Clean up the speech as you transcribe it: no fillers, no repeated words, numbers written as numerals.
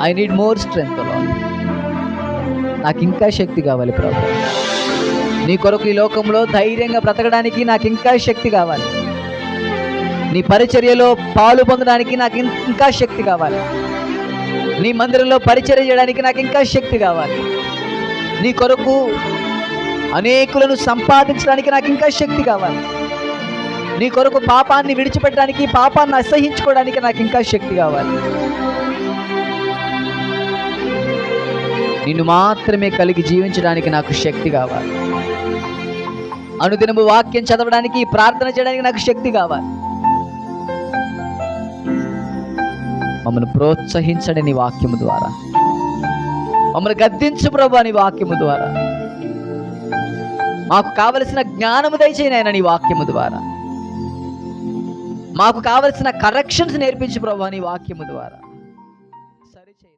I need more strength lord. నాకు ఇంకా శక్తి కావాలి ప్రభు. నీ కొరకు ఈ లోకంలో ధైర్యంగా బ్రతకడానికి నాకు ఇంకా శక్తి కావాలి. నీ పరిచర్యలో పాలు పొందడానికి నాకు ఇంకా శక్తి కావాలి. నీ మందిరంలో పరిచర్య చేయడానికి నాకు ఇంకా శక్తి కావాలి. నీ కొరకు అనేకులను సంపాదించడానికి నాకు ఇంకా శక్తి కావాలి. నీ కొరకు పాపాన్ని విడిచిపెట్టడానికి, పాపాన్ని అసహించుకోవడానికి నాకు ఇంకా శక్తి కావాలి. నిన్ను మాత్రమే కలిగి జీవించడానికి నాకు శక్తి కావాలి. అనుదినము వాక్యం చదవడానికి, ప్రార్థన చేయడానికి నాకు శక్తి కావాలి. మమ్మల్ని ప్రోత్సహించండి నీ వాక్యము ద్వారా. మమ్మల్ని గద్దించు ప్రభు నీ వాక్యము ద్వారా. మాకు కావలసిన జ్ఞానము దయచేయి నాయన నీ వాక్యము ద్వారా. మాకు కావలసిన కరెక్షన్స్ నేర్పించు ప్రభు నీ వాక్యము ద్వారా. సరిచేయి.